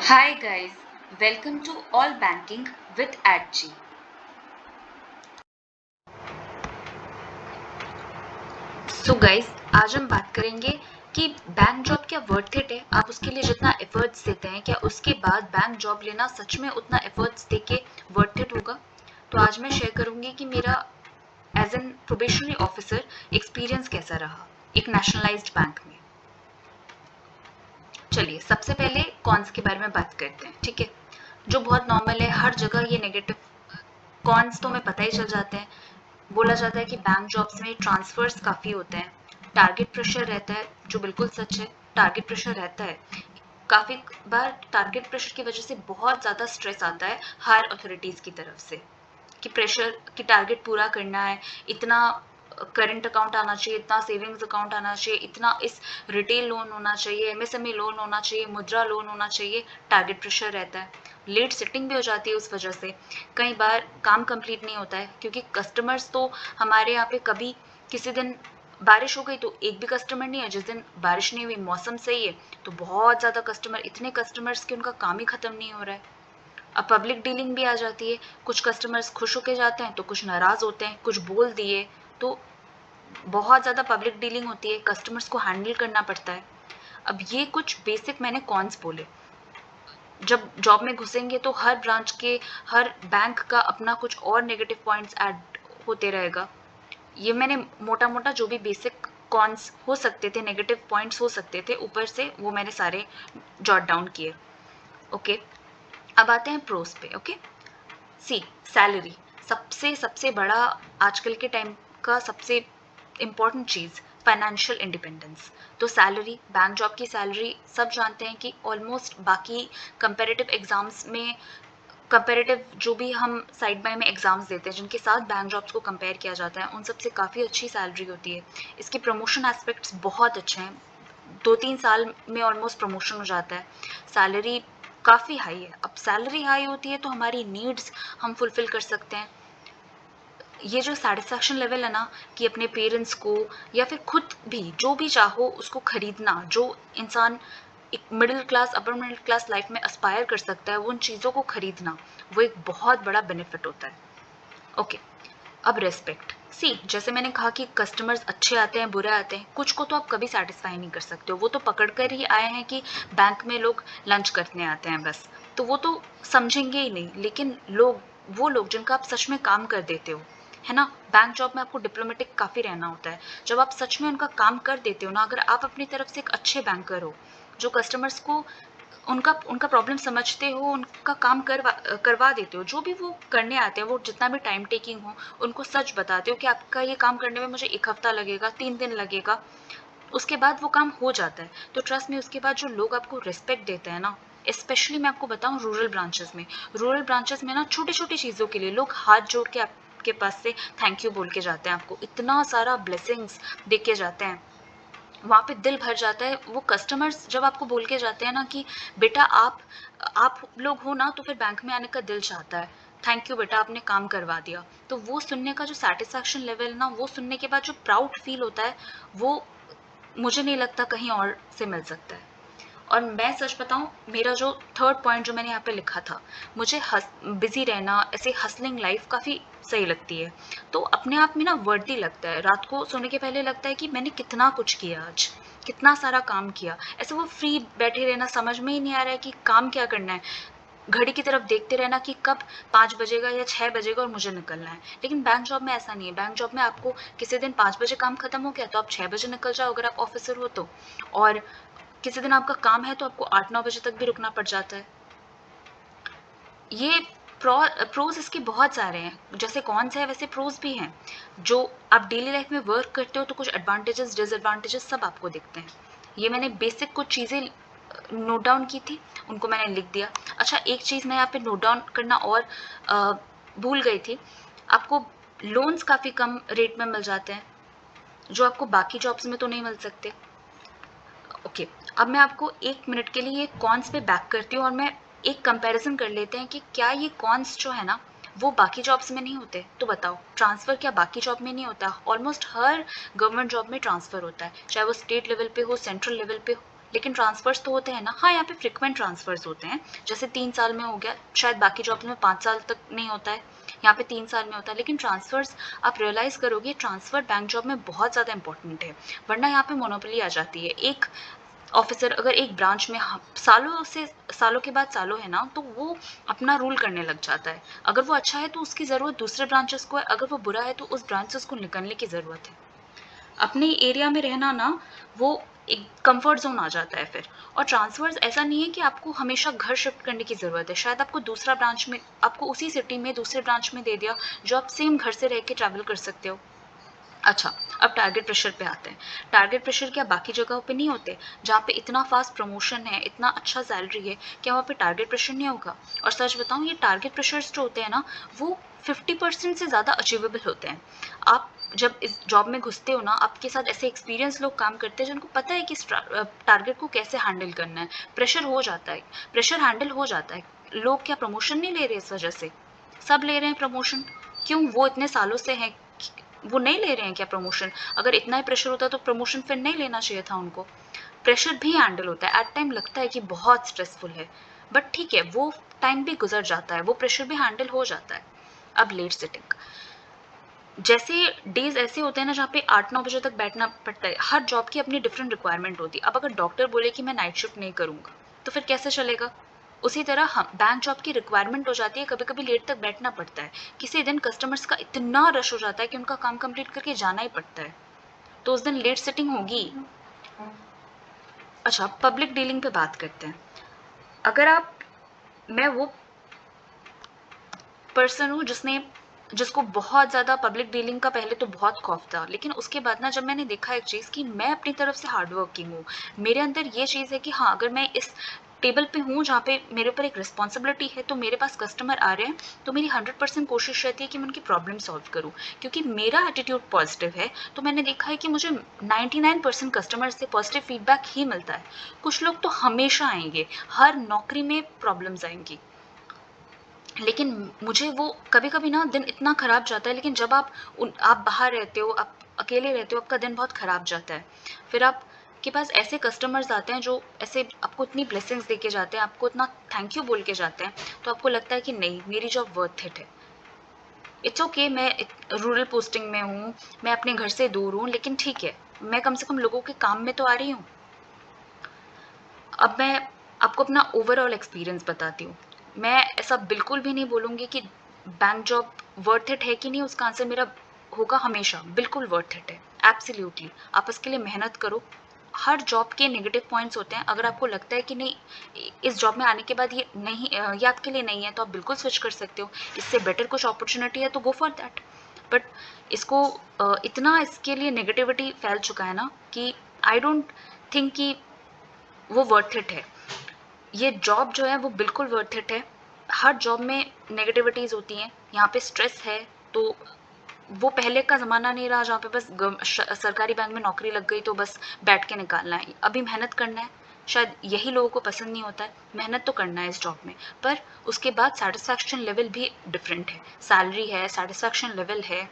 Hi guys, welcome to All Banking with AdG. So guys, आज हम बात करेंगे कि बैंक जॉब क्या वर्थ इट है। आप उसके लिए जितना एफर्ट्स देते हैं क्या उसके बाद बैंक जॉब लेना सच में उतना एफर्ट्स देके वर्थ इट होगा। तो आज मैं शेयर करूंगी कि मेरा as an probationary officer experience कैसा रहा एक नेशनलाइज्ड बैंक में। चलिए सबसे पहले कॉन्स के बारे में बात करते हैं, ठीक है, जो बहुत नॉर्मल है, हर जगह ये नेगेटिव कॉन्स तो हमें पता ही चल जाते हैं। बोला जाता है कि बैंक जॉब्स में ट्रांसफर्स काफ़ी होते हैं, टारगेट प्रेशर रहता है, जो बिल्कुल सच है। टारगेट प्रेशर रहता है, काफ़ी बार टारगेट प्रेशर की वजह से बहुत ज़्यादा स्ट्रेस आता है हायर अथॉरिटीज़ की तरफ से कि प्रेशर की टारगेट पूरा करना है, इतना करंट अकाउंट आना चाहिए, इतना सेविंग्स अकाउंट आना चाहिए, इतना इस रिटेल लोन होना चाहिए, एमएसएमई लोन होना चाहिए, मुद्रा लोन होना चाहिए। टारगेट प्रेशर रहता है, लेट सेटिंग भी हो जाती है उस वजह से। कई बार काम कंप्लीट नहीं होता है क्योंकि कस्टमर्स तो हमारे यहाँ पे कभी किसी दिन बारिश हो गई तो एक भी कस्टमर नहीं है, जिस दिन बारिश नहीं हुई मौसम सही है तो बहुत ज़्यादा कस्टमर, इतने कस्टमर्स के उनका काम ही ख़त्म नहीं हो रहा है। अब पब्लिक डीलिंग भी आ जाती है, कुछ कस्टमर्स खुश होके जाते हैं तो कुछ नाराज़ होते हैं, कुछ बोल दिए तो बहुत ज़्यादा पब्लिक डीलिंग होती है, कस्टमर्स को हैंडल करना पड़ता है। अब ये कुछ बेसिक मैंने कॉन्स बोले। जब जॉब में घुसेंगे तो हर ब्रांच के, हर बैंक का अपना कुछ और नेगेटिव पॉइंट्स ऐड होते रहेगा। ये मैंने मोटा मोटा जो भी बेसिक कॉन्स हो सकते थे, नेगेटिव पॉइंट्स हो सकते थे ऊपर से, वो मैंने सारे जॉट डाउन किए। ओके, अब आते हैं प्रोस पे। ओके, सी सैलरी सबसे सबसे बड़ा आजकल के टाइम का सबसे इम्पॉर्टेंट चीज़, फाइनेंशियल इंडिपेंडेंस। तो सैलरी, बैंक जॉब की सैलरी सब जानते हैं कि ऑलमोस्ट बाकी कंपेरेटिव एग्जाम्स में, कंपेरेटिव जो भी हम साइड बाय में एग्जाम्स देते हैं जिनके साथ बैंक जॉब्स को कंपेयर किया जाता है, उन सबसे काफ़ी अच्छी सैलरी होती है। इसके प्रमोशन एस्पेक्ट्स बहुत अच्छे हैं, 2-3 साल में ऑलमोस्ट प्रमोशन हो जाता है। सैलरी काफ़ी हाई है। अब सैलरी हाई होती है तो हमारी नीड्स हम फुलफिल कर सकते हैं। ये जो सेटिस्फैक्शन लेवल है ना, कि अपने पेरेंट्स को या फिर खुद भी जो भी चाहो उसको खरीदना, जो इंसान एक middle class, upper middle class life में एस्पायर कर सकता है, वो उन चीज़ों को खरीदना, वो एक बहुत बड़ा बेनिफिट होता है। ओके, अब रेस्पेक्ट, सी जैसे मैंने कहा कि कस्टमर्स अच्छे आते हैं, बुरे आते हैं, कुछ को तो आप कभी सेटिस्फाई नहीं कर सकते हो, वो तो पकड़ कर ही आए हैं कि बैंक में लोग लंच करने आते हैं बस, तो वो तो समझेंगे ही नहीं। लेकिन लोग, वो लोग जिनका आप सच में काम कर देते हो, है ना, बैंक जॉब में आपको डिप्लोमेटिक काफ़ी रहना होता है। जब आप सच में उनका काम कर देते हो ना, अगर आप अपनी तरफ से एक अच्छे बैंकर हो जो कस्टमर्स को उनका उनका प्रॉब्लम समझते हो, उनका काम करवा देते हो, जो भी वो करने आते हैं, वो जितना भी टाइम टेकिंग हो, उनको सच बताते हो कि आपका ये काम करने में मुझे 1 हफ्ता लगेगा, 3 दिन लगेगा, उसके बाद वो काम हो जाता है। तो ट्रस्ट में उसके बाद जो लोग आपको रिस्पेक्ट देते हैं ना, स्पेशली मैं आपको बताऊं रूरल ब्रांचेस में ना, छोटी छोटी चीज़ों के लिए लोग हाथ जोड़ के आपके पास से थैंक यू बोल के जाते हैं, आपको इतना सारा ब्लेसिंग्स दे के जाते हैं, वहाँ पे दिल भर जाता है। वो कस्टमर्स जब आपको बोल के जाते हैं ना कि बेटा आप लोग हो ना, तो फिर बैंक में आने का दिल चाहता है, थैंक यू बेटा आपने काम करवा दिया। तो वो सुनने का जो सेटिस्फैक्शन लेवल ना, वो सुनने के बाद जो प्राउड फील होता है, वो मुझे नहीं लगता कहीं और से मिल सकता है। और मैं सच बताऊं, मेरा जो थर्ड पॉइंट जो मैंने यहाँ पे लिखा था, मुझे बिजी रहना, ऐसे हसलिंग लाइफ काफ़ी सही लगती है। तो अपने आप में ना वर्दी लगता है, रात को सोने के पहले लगता है कि मैंने कितना कुछ किया आज, कितना सारा काम किया। ऐसे वो फ्री बैठे रहना, समझ में ही नहीं आ रहा है कि काम क्या करना है, घड़ी की तरफ देखते रहना कि कब 5 बजेगा या 6 बजेगा और मुझे निकलना है। लेकिन बैंक जॉब में ऐसा नहीं है। बैंक जॉब में आपको किसी दिन 5 बजे काम खत्म हो गया तो आप 6 बजे निकल जाओ अगर आप ऑफिसर हो तो, और किसी दिन आपका काम है तो आपको 8-9 बजे तक भी रुकना पड़ जाता है। ये प्रोज इसके बहुत सारे हैं, जैसे कौन से है वैसे प्रोज भी हैं। जो आप डेली लाइफ में वर्क करते हो तो कुछ एडवांटेजेस डिसएडवांटेजेस सब आपको दिखते हैं। ये मैंने बेसिक कुछ चीज़ें नोट डाउन की थी, उनको मैंने लिख दिया। अच्छा, एक चीज़ मैं यहाँ पे नोट डाउन करना और भूल गई थी, आपको लोन्स काफ़ी कम रेट में मिल जाते हैं, जो आपको बाकी जॉब्स में तो नहीं मिल सकते। ओके, अब मैं आपको 1 मिनट के लिए ये कॉन्स पे बैक करती हूँ और मैं एक कंपैरिजन कर लेते हैं कि क्या ये कॉन्स जो है ना, वो बाकी जॉब्स में नहीं होते। तो बताओ, ट्रांसफ़र क्या बाकी जॉब में नहीं होता? ऑलमोस्ट हर गवर्नमेंट जॉब में ट्रांसफ़र होता है, चाहे वो स्टेट लेवल पे हो, सेंट्रल लेवल पे हो, लेकिन ट्रांसफर्स तो होते हैं ना। हाँ, यहाँ पे फ्रिक्वेंट ट्रांसफर्स होते हैं, जैसे 3 साल में हो गया, शायद बाकी जॉब में 5 साल तक नहीं होता है, यहाँ पे 3 साल में होता है। लेकिन ट्रांसफर्स आप रियलाइज़ करोगे, ट्रांसफ़र बैंक जॉब में बहुत ज़्यादा इंपॉर्टेंट है, वरना यहाँ पे मोनोपोली आ जाती है। एक ऑफिसर अगर एक ब्रांच में सालों के बाद सालों है ना, तो वो अपना रूल करने लग जाता है। अगर वो अच्छा है तो उसकी ज़रूरत दूसरे ब्रांचेस को है, अगर वो बुरा है तो उस ब्रांचेस को निकलने की ज़रूरत है। अपने एरिया में रहना ना, वो एक कंफर्ट जोन आ जाता है फिर। और ट्रांसफर्स ऐसा नहीं है कि आपको हमेशा घर शिफ्ट करने की ज़रूरत है, शायद आपको दूसरा ब्रांच में, आपको उसी सिटी में दूसरे ब्रांच में दे दिया, जो आप सेम घर से रह के ट्रैवल कर सकते हो। अच्छा, अब टारगेट प्रेशर पे आते हैं। टारगेट प्रेशर क्या बाकी जगहों पे नहीं होते? जहाँ पे इतना फास्ट प्रमोशन है, इतना अच्छा सैलरी है, क्या वहाँ पे टारगेट प्रेशर नहीं होगा? और सच बताऊँ, ये टारगेट प्रेशर्स जो होते हैं ना, वो 50% से ज़्यादा अचीवेबल होते हैं। आप जब इस जॉब में घुसते हो ना, आपके साथ ऐसे एक्सपीरियंस लोग काम करते हैं जिनको पता है कि इस टारगेट को कैसे हैंडल करना है। प्रेशर हो जाता है, प्रेशर हैंडल हो जाता है। लोग क्या प्रमोशन नहीं ले रहे इस वजह से? सब ले रहे हैं प्रमोशन। क्यों? वो इतने सालों से हैं, वो नहीं ले रहे हैं क्या प्रमोशन? अगर इतना ही प्रेशर होता तो प्रमोशन फिर नहीं लेना चाहिए था उनको। प्रेशर भी हैंडल होता है, एट टाइम लगता है कि बहुत स्ट्रेसफुल है, बट ठीक है, वो टाइम भी गुजर जाता है, वो प्रेशर भी हैंडल हो जाता है। अब लेट सिटिंग जैसे डेज ऐसे होते हैं ना, जहाँ पे 8-9 बजे तक बैठना पड़ता है। हर जॉब की अपनी डिफरेंट रिक्वायरमेंट होती है। अब अगर डॉक्टर बोले कि मैं नाइट शिफ्ट नहीं करूँगा, तो फिर कैसे चलेगा? उसी तरह हम बैंक जॉब की रिक्वायरमेंट हो जाती है, कभी-कभी लेट तक बैठना पड़ता है। किसी दिन कस्टमर्स का इतना रश हो जाता है कि उनका काम कंप्लीट करके जाना ही पड़ता है, तो उस दिन लेट सिटिंग होगी। अच्छा, पब्लिक डीलिंग पे बात करते हैं। अगर आप मैं वो पर्सन हूँ जिसको बहुत ज़्यादा पब्लिक डीलिंग का पहले तो बहुत खौफ था, लेकिन उसके बाद ना, जब मैंने देखा एक चीज़ कि मैं अपनी तरफ से हार्ड वर्किंग हूँ, मेरे अंदर ये चीज़ है कि हाँ, अगर मैं इस टेबल पे हूँ जहाँ पे मेरे ऊपर एक रिस्पॉन्सिबिलिटी है, तो मेरे पास कस्टमर आ रहे हैं, तो मेरी 100% कोशिश रहती है कि मैं उनकी प्रॉब्लम सॉल्व करूँ, क्योंकि मेरा एटीट्यूड पॉजिटिव है। तो मैंने देखा है कि मुझे 99% कस्टमर से पॉजिटिव फीडबैक ही मिलता है। कुछ लोग तो हमेशा आएंगे, हर नौकरी में प्रॉब्लम्स आएंगी, लेकिन मुझे वो कभी-कभी ना दिन इतना खराब जाता है, लेकिन जब आप बाहर रहते हो, आप अकेले रहते हो, आपका दिन बहुत खराब जाता है। फिर आपके पास ऐसे कस्टमर्स आते हैं जो ऐसे आपको इतनी ब्लेसिंग्स दे के जाते हैं, आपको इतना थैंक यू बोल के जाते हैं, तो आपको लगता है कि नहीं, मेरी जॉब वर्थ इट है। इट्स ओके, मैं रूरल पोस्टिंग में हूँ, मैं अपने घर से दूर हूँ, लेकिन ठीक है, मैं कम से कम लोगों के काम में तो आ रही हूँ। अब मैं आपको अपना ओवरऑल एक्सपीरियंस बताती हूँ। मैं ऐसा बिल्कुल भी नहीं बोलूँगी कि बैंक जॉब वर्थ इट है कि नहीं, उसका आंसर मेरा होगा हमेशा, बिल्कुल वर्थ इट है, एब्सोल्यूटली। आप इसके लिए मेहनत करो। हर जॉब के नेगेटिव पॉइंट्स होते हैं, अगर आपको लगता है कि नहीं, इस जॉब में आने के बाद ये नहीं, ये आपके लिए नहीं है, तो आप बिल्कुल स्विच कर सकते हो। इससे बेटर कुछ अपॉर्चुनिटी है तो गो फॉर दैट। बट इसको इतना इसके लिए नेगेटिविटी फैल चुका है ना, कि आई डोंट थिंक कि वो वर्थ इट है। ये जॉब जो है वो बिल्कुल वर्थ इट है। हर जॉब में नेगेटिविटीज़ होती हैं, यहाँ पे स्ट्रेस है, तो वो पहले का ज़माना नहीं रहा जहाँ पे बस सरकारी बैंक में नौकरी लग गई तो बस बैठ के निकालना है। अभी मेहनत करना है, शायद यही लोगों को पसंद नहीं होता है। मेहनत तो करना है इस जॉब में, पर उसके बाद सैटिस्फैक्शन लेवल भी डिफरेंट है। सैलरी है, सैटिस्फैक्शन लेवल है,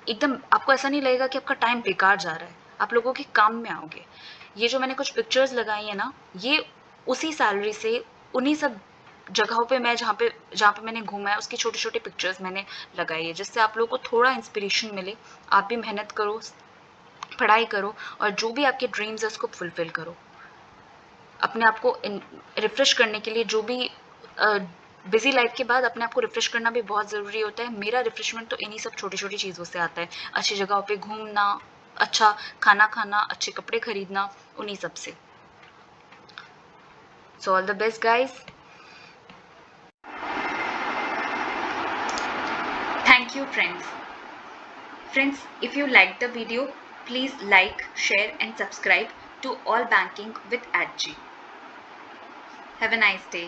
एकदम आपको ऐसा नहीं लगेगा कि आपका टाइम बेकार जा रहा है, आप लोगों के काम में आओगे। ये जो मैंने कुछ पिक्चर्स लगाई है ना, ये उसी सैलरी से, उन्हीं सब जगहों पे मैं जहाँ पे मैंने घूमा है, उसकी छोटी छोटी पिक्चर्स मैंने लगाई है, जिससे आप लोगों को थोड़ा इंस्पिरेशन मिले। आप भी मेहनत करो, पढ़ाई करो, और जो भी आपके ड्रीम्स है उसको फुलफिल करो। अपने आप को रिफ्रेश करने के लिए, जो भी बिजी लाइफ के बाद अपने आप को रिफ्रेश करना भी बहुत ज़रूरी होता है। मेरा रिफ्रेशमेंट तो इन्हीं सब छोटी छोटी चीज़ों से आता है, अच्छी जगहों पे घूमना, अच्छा खाना खाना, अच्छे कपड़े खरीदना, उन्हीं सब से। So all the best guys, thank you friends, if you liked the video, please like, share and subscribe to All Banking with @G. Have a nice day.